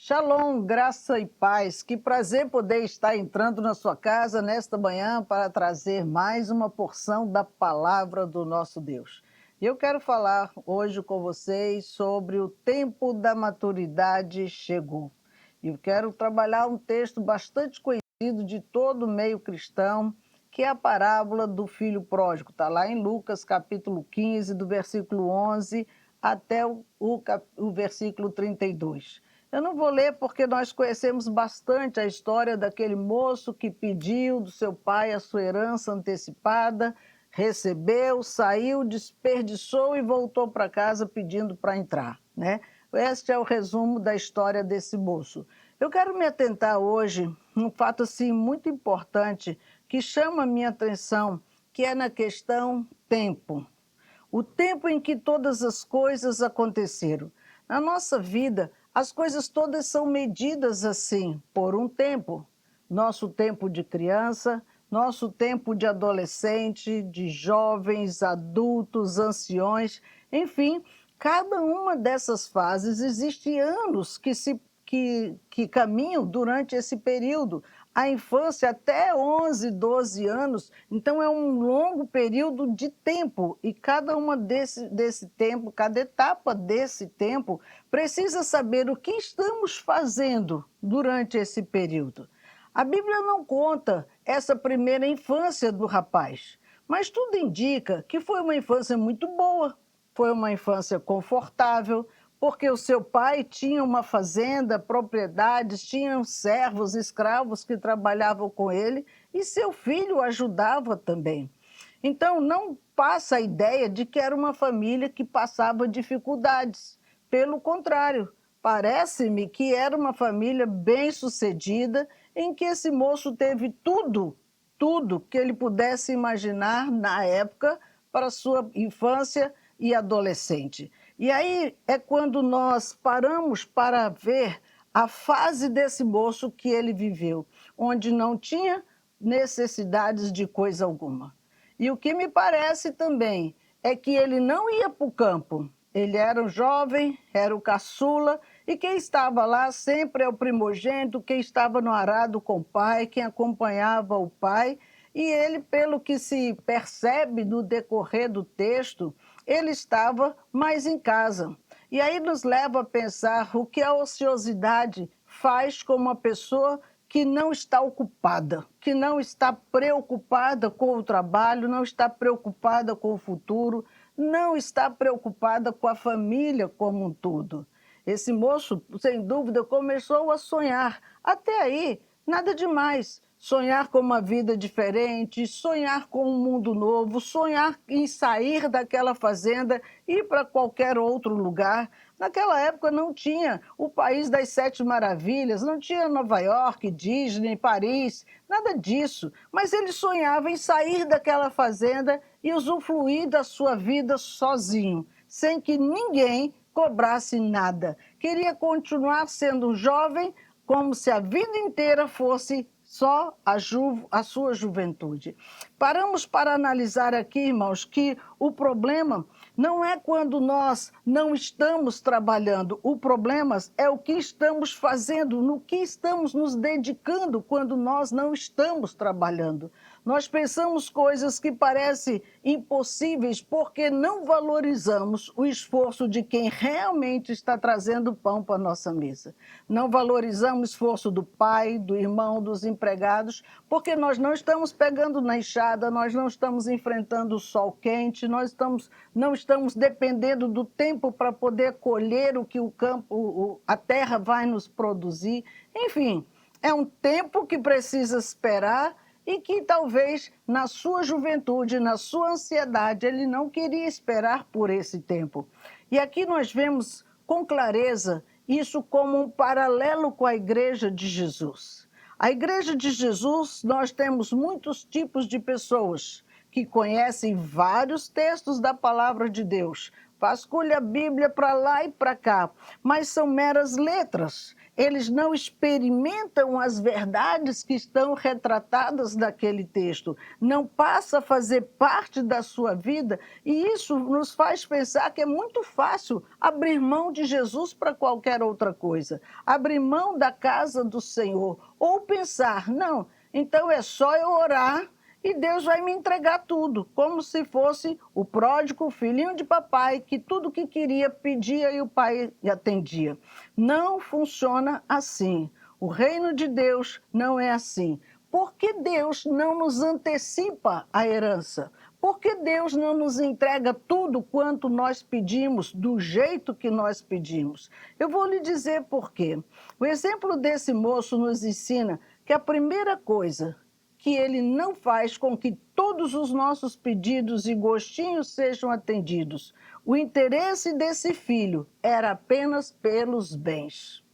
Shalom, graça e paz. Que prazer poder estar entrando na sua casa nesta manhã para trazer mais uma porção da palavra do nosso Deus. E eu quero falar hoje com vocês sobre o tempo da maturidade chegou. E eu quero trabalhar um texto bastante conhecido de todo o meio cristão, que é a parábola do filho pródigo. Está lá em Lucas, capítulo 15, do versículo 11 até o versículo 32. Eu não vou ler porque nós conhecemos bastante a história daquele moço que pediu do seu pai a sua herança antecipada, recebeu, saiu, desperdiçou e voltou para casa pedindo para entrar, né? Este é o resumo da história desse moço. Eu quero me atentar hoje num fato assim muito importante que chama a minha atenção, que é na questão tempo. O tempo em que todas as coisas aconteceram. Na nossa vida, as coisas todas são medidas assim, por um tempo. Nosso tempo de criança, nosso tempo de adolescente, de jovens, adultos, anciões, enfim, cada uma dessas fases existe anos que caminham durante esse período. A infância até 11, 12 anos, então é um longo período de tempo e cada uma desse tempo, cada etapa desse tempo, precisa saber o que estamos fazendo durante esse período. A Bíblia não conta essa primeira infância do rapaz, mas tudo indica que foi uma infância muito boa, foi uma infância confortável, porque o seu pai tinha uma fazenda, propriedades, tinham servos, escravos que trabalhavam com ele e seu filho ajudava também. Então, não passa a ideia de que era uma família que passava dificuldades. Pelo contrário, parece-me que era uma família bem-sucedida, em que esse moço teve tudo que ele pudesse imaginar na época para sua infância e adolescente. E aí é quando nós paramos para ver a fase desse moço que ele viveu, onde não tinha necessidades de coisa alguma. E o que me parece também é que ele não ia para o campo. Ele era um jovem, era o caçula, e quem estava lá sempre é o primogênito, quem estava no arado com o pai, quem acompanhava o pai. E ele, pelo que se percebe no decorrer do texto, ele estava mais em casa. E aí nos leva a pensar o que a ociosidade faz com uma pessoa que não está ocupada, que não está preocupada com o trabalho, não está preocupada com o futuro, não está preocupada com a família como um todo. Esse moço, sem dúvida, começou a sonhar. Até aí, nada demais. Sonhar com uma vida diferente, sonhar com um mundo novo, sonhar em sair daquela fazenda e ir para qualquer outro lugar. Naquela época não tinha o país das sete maravilhas, não tinha Nova York, Disney, Paris, nada disso. Mas ele sonhava em sair daquela fazenda e usufruir da sua vida sozinho, sem que ninguém cobrasse nada. Queria continuar sendo jovem, como se a vida inteira fosse só a sua juventude. Paramos para analisar aqui, irmãos, que o problema não é quando nós não estamos trabalhando, o problema é o que estamos fazendo, no que estamos nos dedicando quando nós não estamos trabalhando. Nós pensamos coisas que parecem impossíveis porque não valorizamos o esforço de quem realmente está trazendo pão para a nossa mesa. Não valorizamos o esforço do pai, do irmão, dos empregados, porque nós não estamos pegando na enxada, nós não estamos enfrentando o sol quente, não estamos dependendo do tempo para poder colher o que o campo, a terra vai nos produzir. Enfim, é um tempo que precisa esperar e que talvez na sua juventude, na sua ansiedade, ele não queria esperar por esse tempo. E aqui nós vemos com clareza isso como um paralelo com a Igreja de Jesus. A Igreja de Jesus, nós temos muitos tipos de pessoas que conhecem vários textos da Palavra de Deus, vasculha a Bíblia para lá e para cá, mas são meras letras. eles não experimentam as verdades que estão retratadas naquele texto, não passa a fazer parte da sua vida, e isso nos faz pensar que é muito fácil abrir mão de Jesus para qualquer outra coisa, abrir mão da casa do Senhor, ou pensar, não, então é só eu orar e Deus vai me entregar tudo, como se fosse o pródigo, o filhinho de papai, que tudo que queria pedia e o pai lhe atendia. Não funciona assim. O reino de Deus não é assim. Por que Deus não nos antecipa a herança? Por que Deus não nos entrega tudo quanto nós pedimos, do jeito que nós pedimos? Eu vou lhe dizer por quê. O exemplo desse moço nos ensina que a primeira coisa que ele não faz com que todos os nossos pedidos e gostinhos sejam atendidos. O interesse desse filho era apenas pelos bens.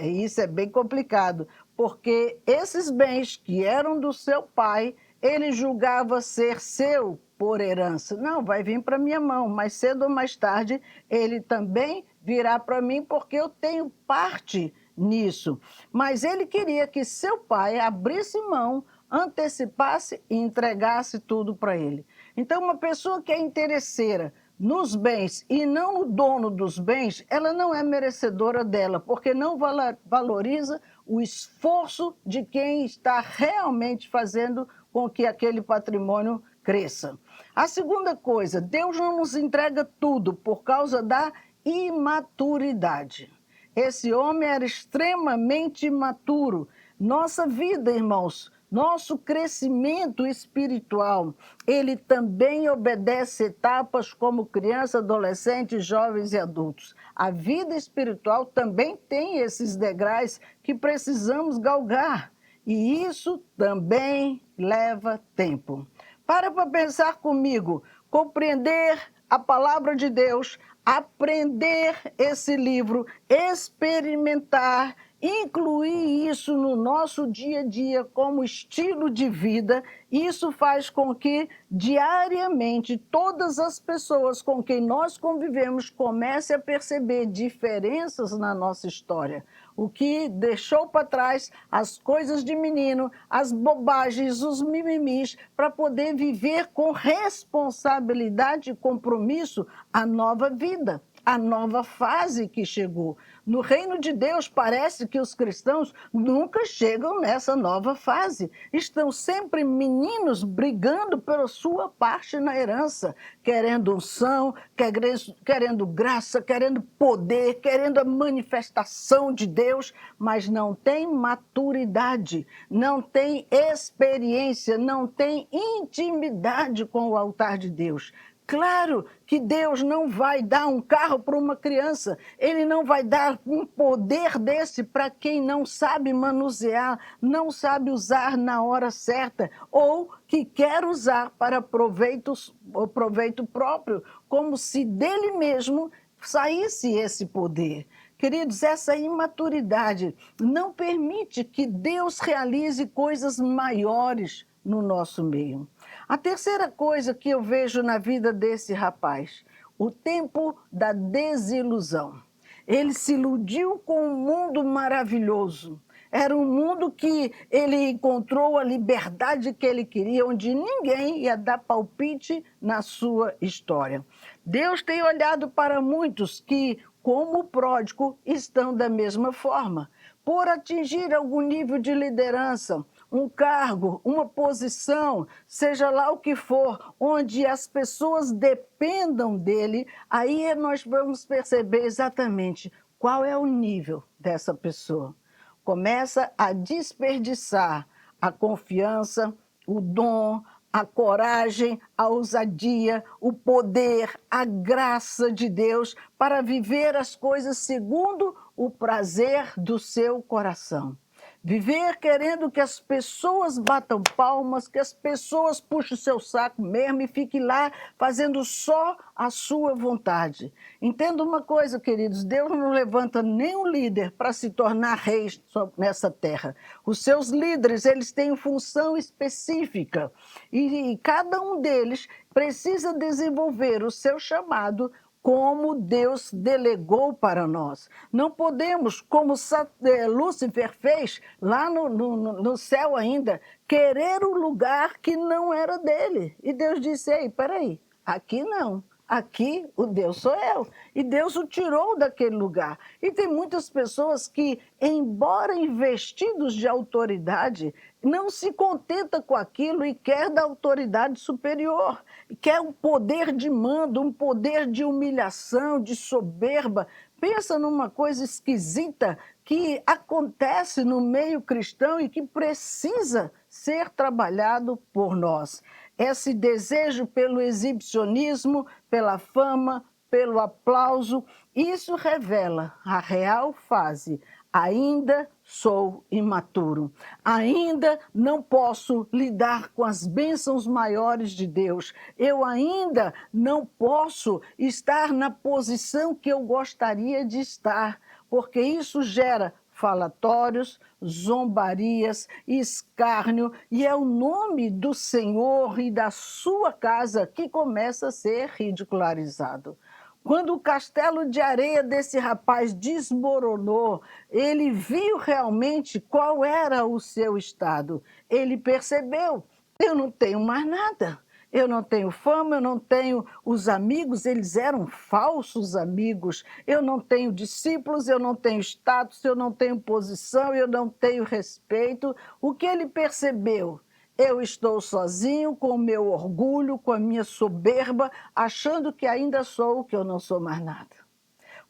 Isso é bem complicado, porque esses bens que eram do seu pai, ele julgava ser seu por herança. Não, vai vir para minha mão, mais cedo ou mais tarde ele também virá para mim, porque eu tenho parte nisso. Mas ele queria que seu pai abrisse mão, antecipasse e entregasse tudo para ele. Então, uma pessoa que é interesseira nos bens e não no dono dos bens, ela não é merecedora dela, porque não valoriza o esforço de quem está realmente fazendo com que aquele patrimônio cresça. A segunda coisa, Deus não nos entrega tudo por causa da imaturidade. Esse homem era extremamente imaturo. Nossa vida, irmãos, nosso crescimento espiritual, ele também obedece etapas como criança, adolescente, jovens e adultos. A vida espiritual também tem esses degraus que precisamos galgar. E isso também leva tempo. Para pensar comigo, compreender a palavra de Deus, aprender esse livro, experimentar, incluir isso no nosso dia a dia como estilo de vida, isso faz com que diariamente todas as pessoas com quem nós convivemos comecem a perceber diferenças na nossa história. O que deixou para trás as coisas de menino, as bobagens, os mimimis, para poder viver com responsabilidade e compromisso a nova vida, a nova fase que chegou. No reino de Deus, parece que os cristãos nunca chegam nessa nova fase. Estão sempre meninos brigando pela sua parte na herança, querendo unção, querendo graça, querendo poder, querendo a manifestação de Deus, mas não tem maturidade, não tem experiência, não tem intimidade com o altar de Deus. Claro que Deus não vai dar um carro para uma criança, Ele não vai dar um poder desse para quem não sabe manusear, não sabe usar na hora certa, ou que quer usar para proveito próprio, como se dele mesmo saísse esse poder. Queridos, essa imaturidade não permite que Deus realize coisas maiores no nosso meio. A terceira coisa que eu vejo na vida desse rapaz, o tempo da desilusão. Ele se iludiu com um mundo maravilhoso. Era um mundo que ele encontrou a liberdade que ele queria, onde ninguém ia dar palpite na sua história. Deus tem olhado para muitos que, como o pródigo, estão da mesma forma. Por atingir algum nível de liderança, um cargo, uma posição, seja lá o que for, onde as pessoas dependam dele, aí nós vamos perceber exatamente qual é o nível dessa pessoa. Começa a desperdiçar a confiança, o dom, a coragem, a ousadia, o poder, a graça de Deus para viver as coisas segundo o prazer do seu coração. Viver querendo que as pessoas batam palmas, que as pessoas puxem o seu saco mesmo e fiquem lá fazendo só a sua vontade. Entenda uma coisa, queridos, Deus não levanta nenhum líder para se tornar rei nessa terra. Os seus líderes, eles têm função específica e cada um deles precisa desenvolver o seu chamado como Deus delegou para nós. Não podemos, como Lúcifer fez lá no céu ainda, querer um lugar que não era dele. E Deus disse, ei, peraí, aqui não. Aqui o Deus sou eu. E Deus o tirou daquele lugar. E tem muitas pessoas que, embora investidos de autoridade, não se contenta com aquilo e quer da autoridade superior. Quer um poder de mando, um poder de humilhação, de soberba. Pensa numa coisa esquisita que acontece no meio cristão e que precisa ser trabalhado por nós. Esse desejo pelo exibicionismo, pela fama, pelo aplauso, isso revela a real fase. Ainda sou imaturo, ainda não posso lidar com as bênçãos maiores de Deus, eu ainda não posso estar na posição que eu gostaria de estar, porque isso gera falatórios, zombarias, escárnio, e é o nome do Senhor e da sua casa que começa a ser ridicularizado. Quando o castelo de areia desse rapaz desmoronou, ele viu realmente qual era o seu estado. Ele percebeu: eu não tenho mais nada. Eu não tenho fama, eu não tenho os amigos, eles eram falsos amigos. Eu não tenho discípulos, eu não tenho status, eu não tenho posição, eu não tenho respeito. O que ele percebeu? Eu estou sozinho com o meu orgulho, com a minha soberba, achando que ainda sou o que eu não sou mais nada.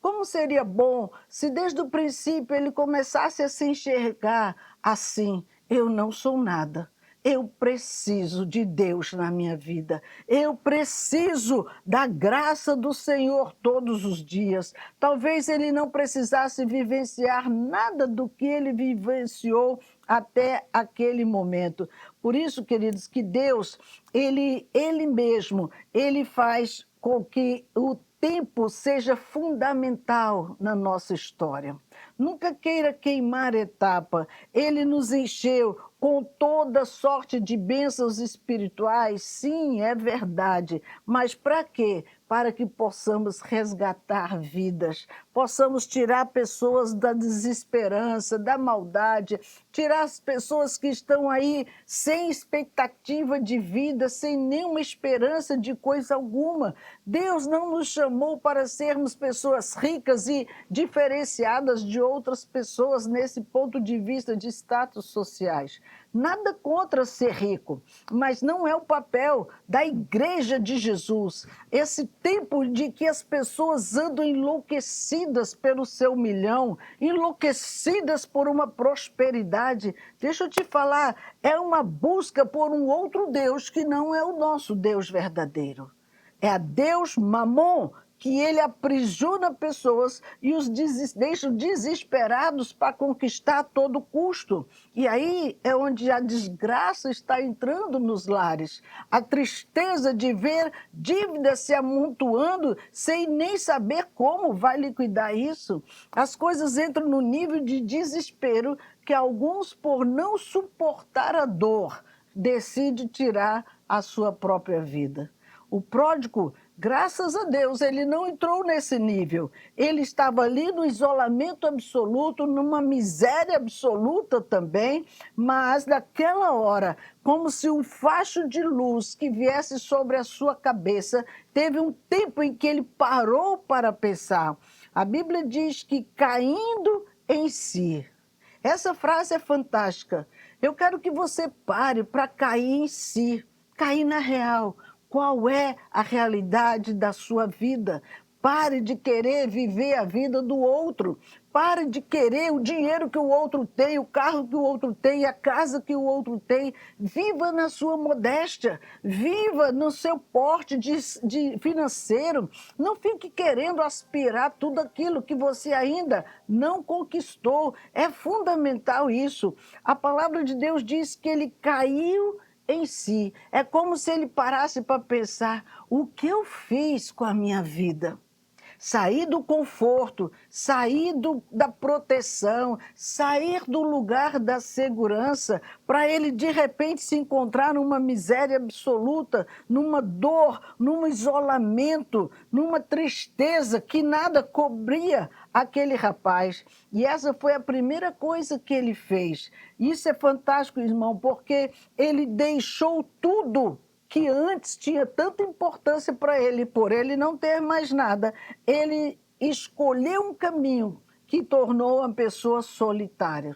Como seria bom se desde o princípio ele começasse a se enxergar assim: eu não sou nada. Eu preciso de Deus na minha vida. Eu preciso da graça do Senhor todos os dias. Talvez ele não precisasse vivenciar nada do que ele vivenciou até aquele momento. Por isso, queridos, que Deus, ele mesmo, ele faz com que o tempo seja fundamental na nossa história. Nunca queira queimar etapa. Ele nos encheu com toda sorte de bênçãos espirituais, sim, é verdade. Mas para quê? Para que possamos resgatar vidas, possamos tirar pessoas da desesperança, da maldade, tirar as pessoas que estão aí sem expectativa de vida, sem nenhuma esperança de coisa alguma. Deus não nos chamou para sermos pessoas ricas e diferenciadas de outras pessoas nesse ponto de vista de status sociais. Nada contra ser rico, mas não é o papel da Igreja de Jesus. Esse tempo de que as pessoas andam enlouquecidas pelo seu milhão, enlouquecidas por uma prosperidade, deixa eu te falar, é uma busca por um outro Deus que não é o nosso Deus verdadeiro. É a Deus Mamon, que ele aprisiona pessoas e os deixa desesperados para conquistar a todo custo. E aí é onde a desgraça está entrando nos lares. A tristeza de ver dívidas se amontoando sem nem saber como vai liquidar isso. As coisas entram no nível de desespero que alguns, por não suportar a dor, decidem tirar a sua própria vida. O pródigo, graças a Deus, ele não entrou nesse nível. Ele estava ali no isolamento absoluto, numa miséria absoluta também, mas naquela hora, como se um facho de luz que viesse sobre a sua cabeça, teve um tempo em que ele parou para pensar. A Bíblia diz que caindo em si. Essa frase é fantástica. Eu quero que você pare para cair em si, cair na real. Qual é a realidade da sua vida? Pare de querer viver a vida do outro. Pare de querer o dinheiro que o outro tem, o carro que o outro tem, a casa que o outro tem. Viva na sua modéstia. Viva no seu porte de financeiro. Não fique querendo aspirar tudo aquilo que você ainda não conquistou. É fundamental isso. A palavra de Deus diz que ele caiu em si. É como se ele parasse para pensar: o que eu fiz com a minha vida? sair do conforto, sair da proteção, sair do lugar da segurança, para ele de repente se encontrar numa miséria absoluta, numa dor, num isolamento, numa tristeza que nada cobria aquele rapaz. E essa foi a primeira coisa que ele fez. Isso é fantástico, irmão, porque ele deixou tudo que antes tinha tanta importância para ele, por ele não ter mais nada. Ele escolheu um caminho que tornou a pessoa solitária.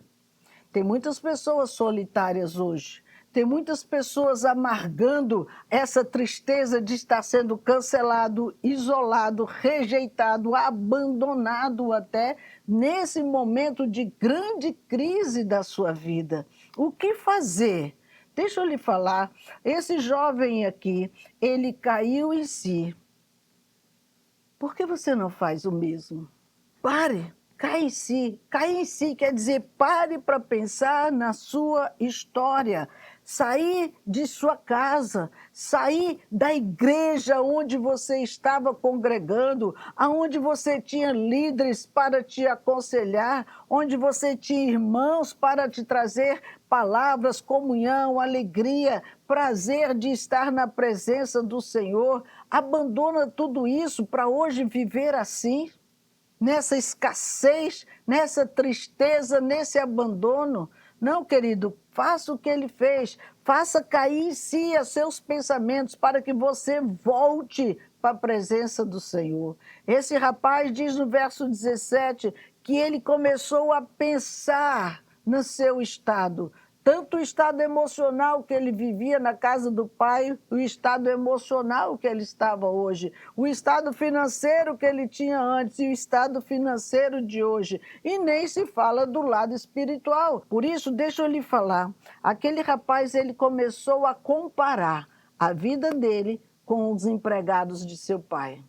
Tem muitas pessoas solitárias hoje. Tem muitas pessoas amargando essa tristeza de estar sendo cancelado, isolado, rejeitado, abandonado até nesse momento de grande crise da sua vida. O que fazer? Deixa eu lhe falar, esse jovem aqui, ele caiu em si. Por que você não faz o mesmo? Pare. Cai em si. Cair em si quer dizer pare para pensar na sua história. Sair de sua casa, sair da igreja onde você estava congregando, aonde você tinha líderes para te aconselhar, onde você tinha irmãos para te trazer palavras, comunhão, alegria, prazer de estar na presença do Senhor. Abandona tudo isso para hoje viver assim? Nessa escassez, nessa tristeza, nesse abandono. Não, querido, faça o que ele fez, faça cair em si os seus pensamentos para que você volte para a presença do Senhor. Esse rapaz diz no verso 17 que ele começou a pensar no seu estado, tanto o estado emocional que ele vivia na casa do pai, o estado emocional que ele estava hoje, o estado financeiro que ele tinha antes e o estado financeiro de hoje. E nem se fala do lado espiritual. Por isso, deixa eu lhe falar, aquele rapaz ele começou a comparar a vida dele com os empregados de seu pai.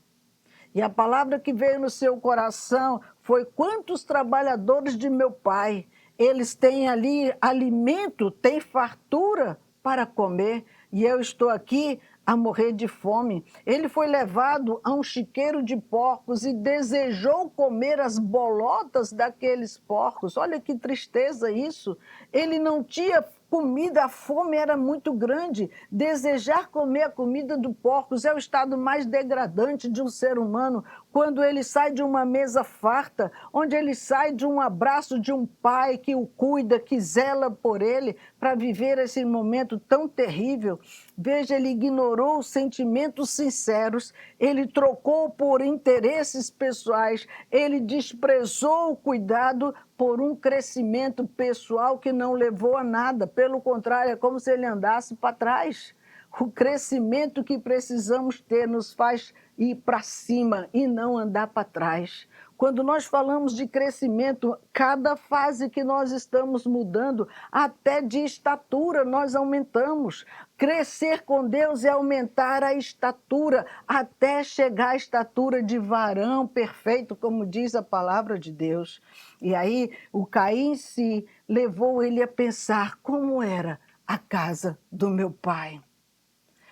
E a palavra que veio no seu coração foi: quantos trabalhadores de meu pai, eles têm ali alimento, têm fartura para comer, e eu estou aqui a morrer de fome. Ele foi levado a um chiqueiro de porcos e desejou comer as bolotas daqueles porcos. Olha que tristeza isso. Ele não tinha comida, a fome era muito grande. Desejar comer a comida do porcos é o estado mais degradante de um ser humano, quando ele sai de uma mesa farta, onde ele sai de um abraço de um pai que o cuida, que zela por ele, para viver esse momento tão terrível. Veja, ele ignorou os sentimentos sinceros, ele trocou por interesses pessoais, ele desprezou o cuidado por um crescimento pessoal que não levou a nada. Pelo contrário, é como se ele andasse para trás. O crescimento que precisamos ter nos faz ir para cima e não andar para trás. Quando nós falamos de crescimento, cada fase que nós estamos mudando, até de estatura nós aumentamos. Crescer com Deus é aumentar a estatura, até chegar à estatura de varão perfeito, como diz a palavra de Deus. E aí, o cair em si levou ele a pensar como era a casa do meu pai.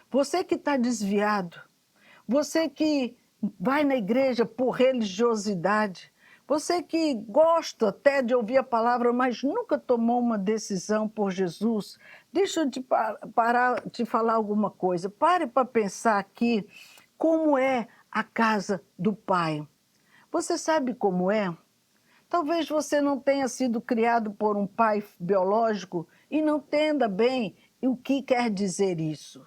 Você que está desviado, você que vai na igreja por religiosidade, você que gosta até de ouvir a palavra, mas nunca tomou uma decisão por Jesus, deixa eu parar de falar alguma coisa. Pare para pensar aqui como é a casa do Pai. Você sabe como é? Talvez você não tenha sido criado por um pai biológico e não entenda bem o que quer dizer isso.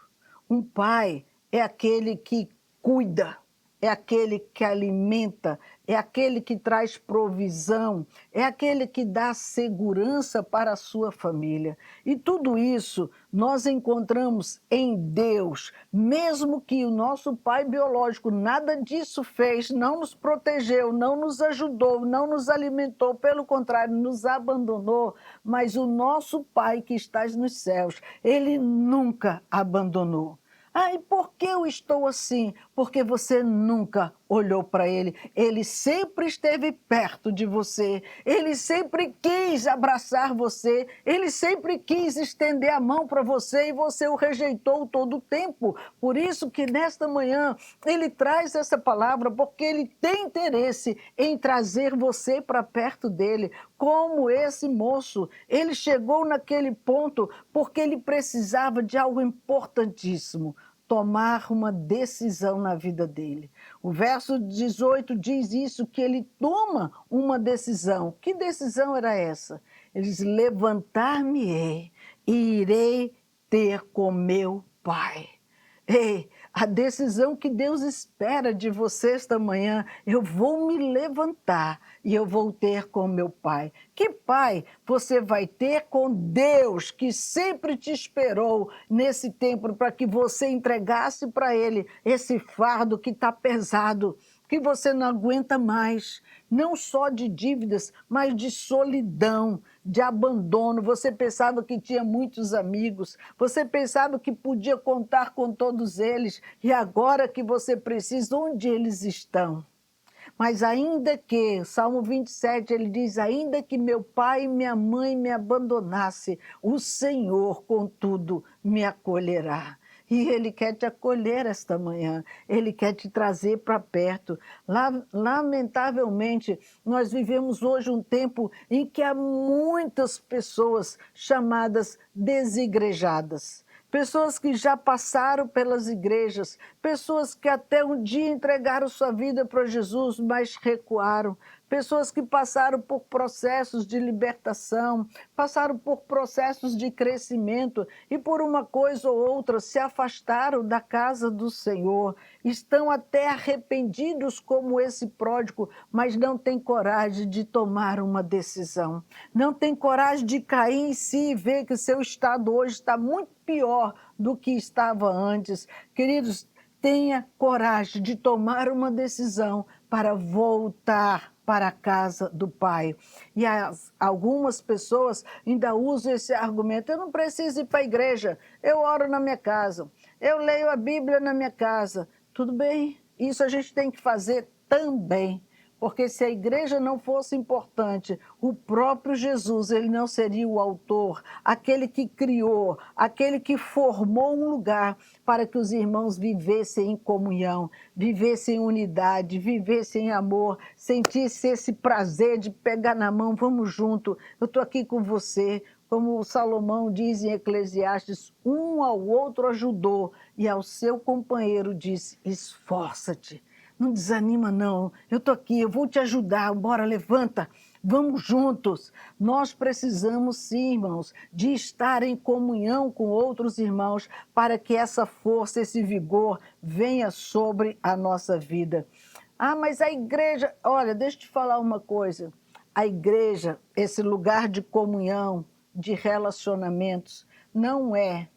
Um pai é aquele que cuida, é aquele que alimenta, é aquele que traz provisão, é aquele que dá segurança para a sua família. E tudo isso nós encontramos em Deus, mesmo que o nosso pai biológico nada disso fez, não nos protegeu, não nos ajudou, não nos alimentou, pelo contrário, nos abandonou, mas o nosso Pai que está nos céus, ele nunca abandonou. Ah, e por por que eu estou assim? Porque você nunca olhou para ele. Ele sempre esteve perto de você. Ele sempre quis abraçar você. Ele sempre quis estender a mão para você e você o rejeitou todo o tempo. Por isso que nesta manhã ele traz essa palavra, porque ele tem interesse em trazer você para perto dele. Como esse moço, ele chegou naquele ponto porque ele precisava de algo importantíssimo, tomar uma decisão na vida dele. O verso 18 diz isso, que ele toma uma decisão. Que decisão era essa? Ele diz: levantar-me-ei e irei ter com meu pai. Ei, a decisão que Deus espera de você esta manhã: eu vou me levantar e eu vou ter com meu pai. Que pai você vai ter? Com Deus, que sempre te esperou nesse tempo para que você entregasse para ele esse fardo que está pesado, que você não aguenta mais, não só de dívidas, mas de solidão, de abandono. Você pensava que tinha muitos amigos, você pensava que podia contar com todos eles, e agora que você precisa, onde eles estão? Mas ainda que, Salmo 27, ele diz: ainda que meu pai e minha mãe me abandonasse, o Senhor, contudo, me acolherá. E Ele quer te acolher esta manhã, Ele quer te trazer para perto. Lamentavelmente, nós vivemos hoje um tempo em que há muitas pessoas chamadas desigrejadas. Pessoas que já passaram pelas igrejas, pessoas que até um dia entregaram sua vida para Jesus, mas recuaram. Pessoas que passaram por processos de libertação, passaram por processos de crescimento e por uma coisa ou outra se afastaram da casa do Senhor. Estão até arrependidos como esse pródigo, mas não têm coragem de tomar uma decisão. Não têm coragem de cair em si e ver que seu estado hoje está muito pior do que estava antes. Queridos, tenha coragem de tomar uma decisão para voltar para a casa do Pai. E algumas pessoas ainda usam esse argumento: eu não preciso ir para a igreja, eu oro na minha casa, eu leio a Bíblia na minha casa. Tudo bem, isso a gente tem que fazer também. Porque se a igreja não fosse importante, o próprio Jesus, ele não seria o autor, aquele que criou, aquele que formou um lugar para que os irmãos vivessem em comunhão, vivessem em unidade, vivessem em amor, sentissem esse prazer de pegar na mão: vamos junto, eu estou aqui com você. Como Salomão diz em Eclesiastes: um ao outro ajudou e ao seu companheiro disse: esforça-te. Não desanima, não. Eu estou aqui, eu vou te ajudar. Bora, levanta. Vamos juntos. Nós precisamos, sim, irmãos, de estar em comunhão com outros irmãos para que essa força, esse vigor venha sobre a nossa vida. Ah, mas a igreja... Olha, deixa eu te falar uma coisa. A igreja, esse lugar de comunhão, de relacionamentos, não é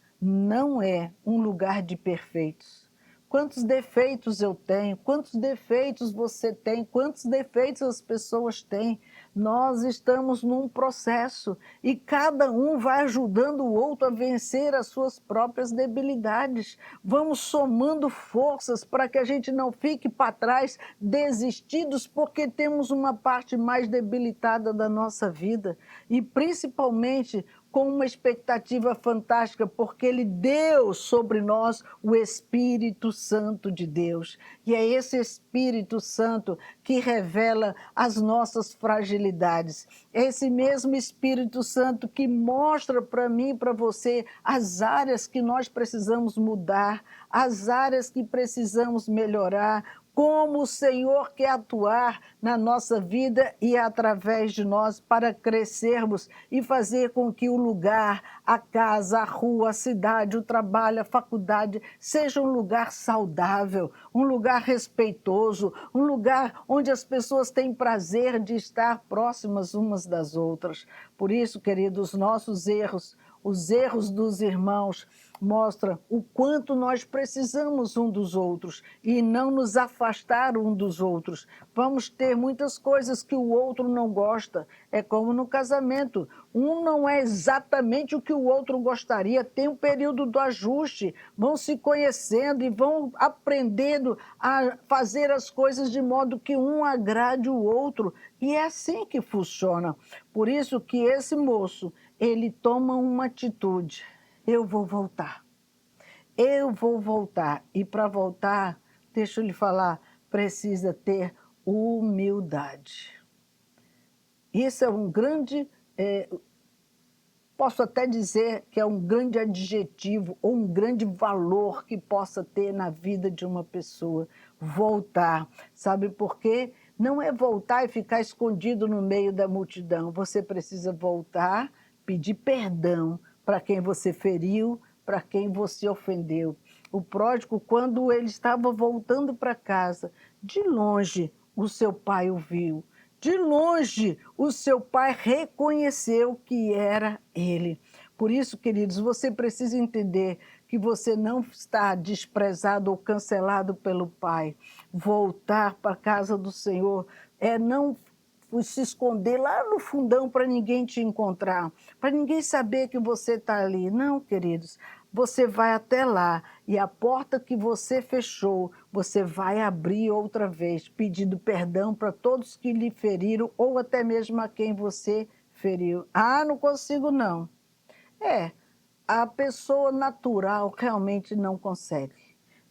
um lugar de perfeitos. Quantos defeitos eu tenho, quantos defeitos você tem, quantos defeitos as pessoas têm. Nós estamos num processo e cada um vai ajudando o outro a vencer as suas próprias debilidades. Vamos somando forças para que a gente não fique para trás, desistidos, porque temos uma parte mais debilitada da nossa vida. E principalmente com uma expectativa fantástica, porque Ele deu sobre nós o Espírito Santo de Deus. E é esse Espírito Santo que revela as nossas fragilidades. É esse mesmo Espírito Santo que mostra para mim e para você as áreas que nós precisamos mudar, as áreas que precisamos melhorar, como o Senhor quer atuar na nossa vida e através de nós para crescermos e fazer com que o lugar, a casa, a rua, a cidade, o trabalho, a faculdade seja um lugar saudável, um lugar respeitoso, um lugar onde as pessoas têm prazer de estar próximas umas das outras. Por isso, queridos, nossos erros os erros dos irmãos, mostra o quanto nós precisamos um dos outros e não nos afastar um dos outros. Vamos ter muitas coisas que o outro não gosta. É como no casamento. Um não é exatamente o que o outro gostaria. Tem um período do ajuste. Vão se conhecendo e vão aprendendo a fazer as coisas de modo que um agrade o outro. E é assim que funciona. Por isso que esse moço, ele toma uma atitude. Eu vou voltar. Eu vou voltar. E para voltar, deixa eu lhe falar, precisa ter humildade. Isso é um grande, posso até dizer que é um grande adjetivo ou um grande valor que possa ter na vida de uma pessoa. Voltar. Sabe por quê? Não é voltar e ficar escondido no meio da multidão. Você precisa voltar, pedir perdão para quem você feriu, para quem você ofendeu. O pródigo, quando ele estava voltando para casa, de longe o seu pai o viu. De longe, o seu pai reconheceu que era ele. Por isso, queridos, você precisa entender que você não está desprezado ou cancelado pelo Pai. Voltar para a casa do Senhor é não se esconder lá no fundão para ninguém te encontrar, para ninguém saber que você está ali. Não, queridos, você vai até lá e a porta que você fechou, você vai abrir outra vez, pedindo perdão para todos que lhe feriram ou até mesmo a quem você feriu. Ah, não consigo não. A pessoa natural realmente não consegue.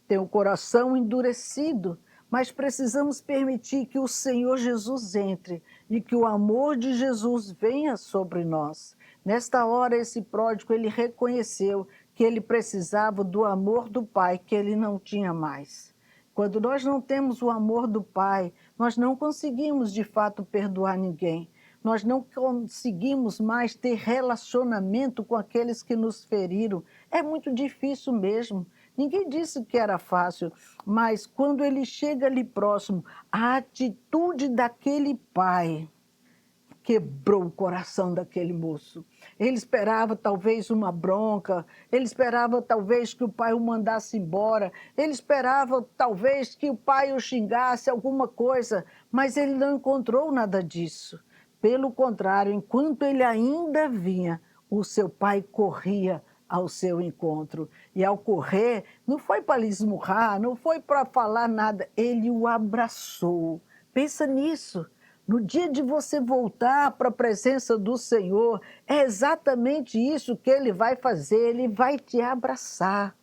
Tem o coração endurecido, mas precisamos permitir que o Senhor Jesus entre e que o amor de Jesus venha sobre nós. Nesta hora, esse pródigo, ele reconheceu que ele precisava do amor do Pai, que ele não tinha mais. Quando nós não temos o amor do Pai, nós não conseguimos de fato perdoar ninguém. Nós não conseguimos mais ter relacionamento com aqueles que nos feriram. É muito difícil mesmo. Ninguém disse que era fácil, mas quando ele chega ali próximo, a atitude daquele pai quebrou o coração daquele moço. Ele esperava talvez uma bronca, ele esperava talvez que o pai o mandasse embora, ele esperava talvez que o pai o xingasse, alguma coisa, mas ele não encontrou nada disso. Pelo contrário, enquanto ele ainda vinha, o seu pai corria ao seu encontro. E ao correr, não foi para lhe esmurrar, não foi para falar nada, ele o abraçou. Pensa nisso. No dia de você voltar para a presença do Senhor, é exatamente isso que Ele vai fazer, Ele vai te abraçar.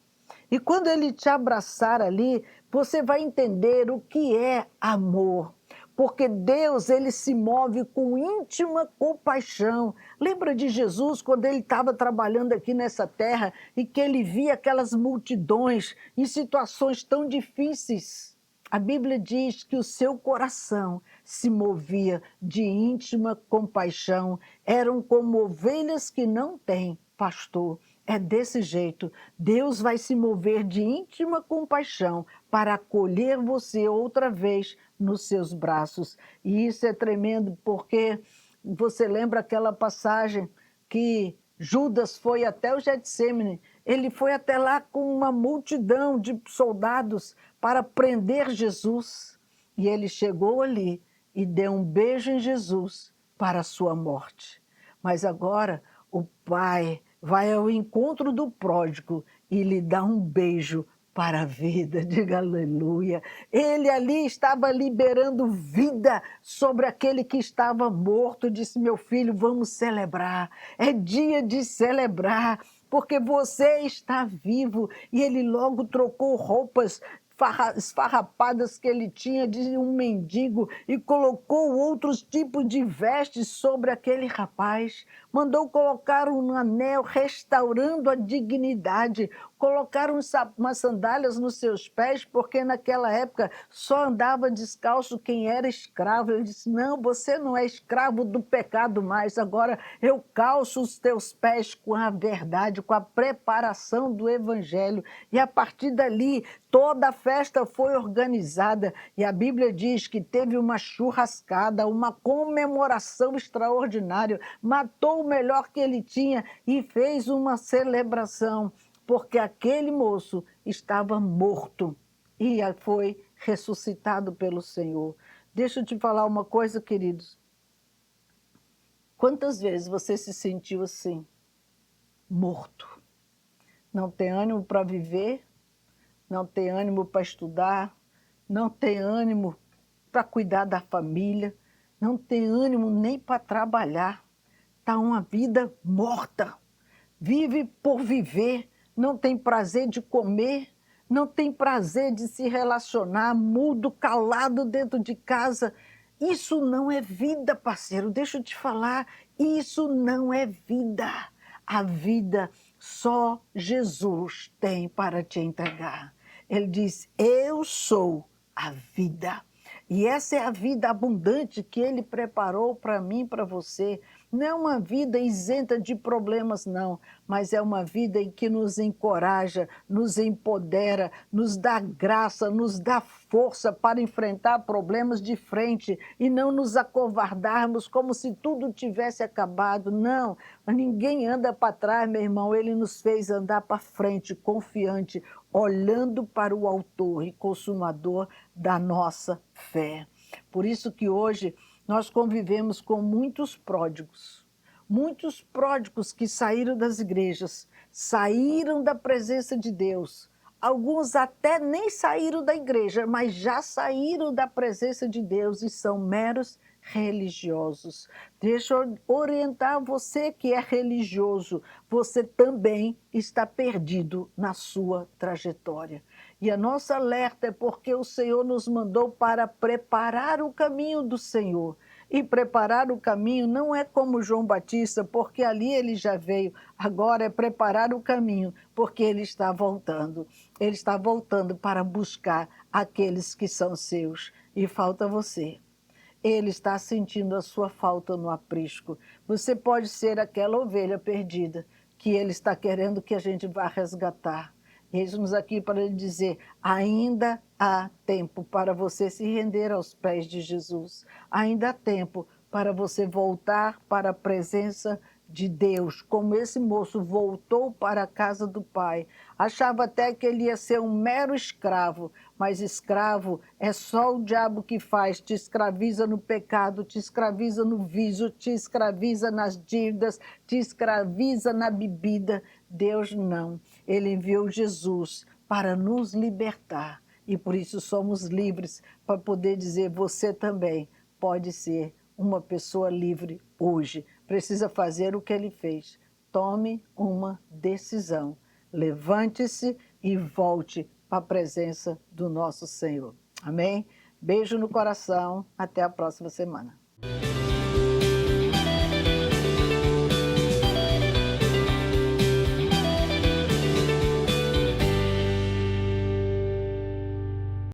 E quando Ele te abraçar ali, você vai entender o que é amor. Porque Deus, Ele se move com íntima compaixão. Lembra de Jesus, quando Ele estava trabalhando aqui nessa terra e que Ele via aquelas multidões em situações tão difíceis? A Bíblia diz que o seu coração se movia de íntima compaixão. Eram como ovelhas que não têm pastor. É desse jeito. Deus vai se mover de íntima compaixão para acolher você outra vez nos seus braços. E isso é tremendo porque você lembra aquela passagem que Judas foi até o Getsêmani, ele foi até lá com uma multidão de soldados para prender Jesus. E ele chegou ali e deu um beijo em Jesus para a sua morte. Mas agora o Pai vai ao encontro do pródigo e lhe dá um beijo para a vida, diga aleluia. Ele ali estava liberando vida sobre aquele que estava morto. Disse, meu filho, vamos celebrar. É dia de celebrar, porque você está vivo. E ele logo trocou roupas esfarrapadas que ele tinha de um mendigo e colocou outros tipos de vestes sobre aquele rapaz. Mandou colocar um anel, restaurando a dignidade. Colocaram umas sandálias nos seus pés, porque naquela época só andava descalço quem era escravo. Ele disse, não, você não é escravo do pecado mais, agora eu calço os teus pés com a verdade, com a preparação do evangelho. E a partir dali, toda a festa foi organizada e a Bíblia diz que teve uma churrascada, uma comemoração extraordinária, matou o melhor que ele tinha e fez uma celebração, porque aquele moço estava morto e foi ressuscitado pelo Senhor. Deixa eu te falar uma coisa, queridos. Quantas vezes você se sentiu assim, morto? Não tem ânimo para viver, não tem ânimo para estudar, não tem ânimo para cuidar da família, não tem ânimo nem para trabalhar. Está uma vida morta. Vive por viver, não tem prazer de comer, não tem prazer de se relacionar, mudo, calado dentro de casa. Isso não é vida, parceiro. Deixa eu te falar, isso não é vida. A vida só Jesus tem para te entregar. Ele diz: eu sou a vida. E essa é a vida abundante que Ele preparou para mim e para você. Não é uma vida isenta de problemas, não, mas é uma vida em que nos encoraja, nos empodera, nos dá graça, nos dá força para enfrentar problemas de frente e não nos acovardarmos como se tudo tivesse acabado. Não, ninguém anda para trás, meu irmão. Ele nos fez andar para frente, confiante, olhando para o autor e consumador da nossa fé. Por isso que hoje nós convivemos com muitos pródigos que saíram das igrejas, saíram da presença de Deus. Alguns até nem saíram da igreja, mas já saíram da presença de Deus e são meros religiosos. Deixa eu orientar você que é religioso, você também está perdido na sua trajetória. E a nossa alerta é porque o Senhor nos mandou para preparar o caminho do Senhor. E preparar o caminho não é como João Batista, porque ali ele já veio. Agora é preparar o caminho, porque ele está voltando. Ele está voltando para buscar aqueles que são seus. E falta você. Ele está sentindo a sua falta no aprisco. Você pode ser aquela ovelha perdida que ele está querendo que a gente vá resgatar. Estamos aqui para lhe dizer, ainda há tempo para você se render aos pés de Jesus. Ainda há tempo para você voltar para a presença de Deus, como esse moço voltou para a casa do pai. Achava até que ele ia ser um mero escravo, mas escravo é só o diabo que faz, te escraviza no pecado, te escraviza no vício, te escraviza nas dívidas, te escraviza na bebida. Deus não. Ele enviou Jesus para nos libertar e por isso somos livres para poder dizer, você também pode ser uma pessoa livre hoje. Precisa fazer o que ele fez. Tome uma decisão. Levante-se e volte para a presença do nosso Senhor. Amém? Beijo no coração. Até a próxima semana.